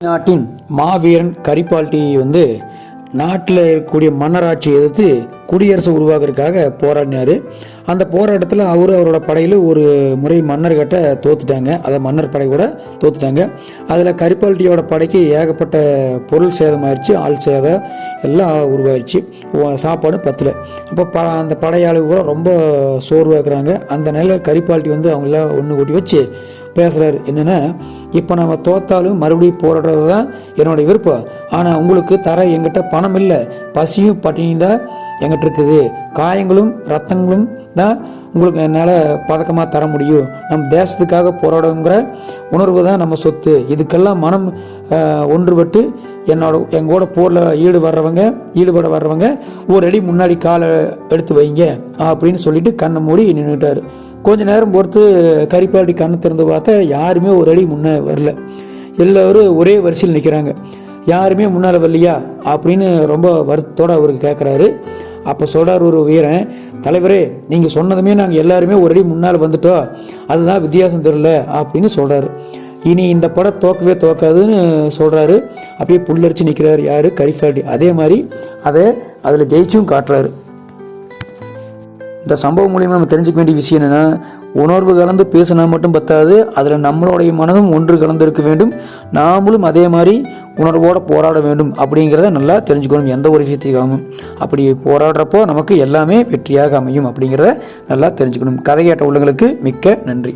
நாட்டின் மாவீரன் கரிபால்டி நாட்டில் இருக்கக்கூடிய மன்னராட்சியை எதிர்த்து குடியரசு உருவாக்குறதுக்காக போராடினார். அந்த போராட்டத்தில் அவரோட படையில் ஒரு முறை மன்னர்கிட்ட தோத்துட்டாங்க. அதை மன்னர் படை கூட தோத்துட்டாங்க. அதில் கரிபால்டியோட படைக்கு ஏகப்பட்ட பொருள் சேதமாயிருச்சு, ஆள் சேதம் எல்லாம் உருவாயிருச்சு. சாப்பாடு பத்தில். அப்போ அந்த படையாளி கூட ரொம்ப சோர்வாக்குறாங்க. அந்த நிலையில் கரிபால்டி அவங்கள ஒன்று கூட்டி வச்சு பேசுகிறாரு. என்னென்னா, இப்போ நம்ம தோத்தாலும் மறுபடியும் போராடுறது தான் என்னுடைய விருப்பம். ஆனால் உங்களுக்கு தர எங்கிட்ட பணம் இல்லை, பசியும் பட்டினியும் தான் எங்கிட்ட இருக்குது. காயங்களும் ரத்தங்களும் தான் உங்களுக்கு என்னால் பதக்கமாக தர முடியும். நம்ம தேசத்துக்காக போராடுங்கிற உணர்வு தான் நம்ம சொத்து. இதுக்கெல்லாம் மனம் ஒன்றுபட்டு எங்கூட போரில் ஈடுபட வர்றவங்க ஒரு அடி முன்னாடி காலை எடுத்து வைங்க அப்படின்னு சொல்லிட்டு கண்ணை மூடி நின்றுட்டார். கொஞ்ச நேரம் பொறுத்து கரிபால்டி கண்ணை திறந்து பார்த்தா யாருமே ஒரு அடி முன்னே வரல. எல்லோரும் ஒரே வரிசையில் நிற்கிறாங்க. யாருமே முன்னால் வரலையா அப்படின்னு ரொம்ப வருத்தத்தோடு அவருக்கு கேட்குறாரு. அப்போ சொல்கிறார் ஒரு வீரன், தலைவரே, நீங்கள் சொன்னதுமே நாங்கள் எல்லாருமே ஒரு அடி முன்னால் வந்துட்டோம், அதுதான் வித்தியாசம் தெரியல அப்படின்னு சொல்கிறாரு. இனி இந்த படம் தோக்கவே தோக்காதுன்னு சொல்கிறாரு. அப்படியே புல்லரிச்சு நிற்கிறாரு யார்? கரிபால்டி. அதே மாதிரி அதில் ஜெயிச்சும் காட்டுறாரு. இந்த சம்பவம் மூலியமாக நம்ம தெரிஞ்சுக்க வேண்டிய விஷயம் என்னென்னா, உணர்வு கலந்து பேசினா மட்டும் பத்தாது, அதில் நம்மளுடைய மனதும் ஒன்று கலந்து இருக்க வேண்டும். நாமளும் அதே மாதிரி உணர்வோடு போராட வேண்டும் அப்படிங்கிறத நல்லா தெரிஞ்சுக்கணும். எந்த ஒரு விஷயத்தையும் அப்படி போராடுறப்போ நமக்கு எல்லாமே வெற்றியாக அமையும் அப்படிங்கிறத நல்லா தெரிஞ்சுக்கணும். கதை கேட்ட உள்ளங்களுக்கு மிக்க நன்றி.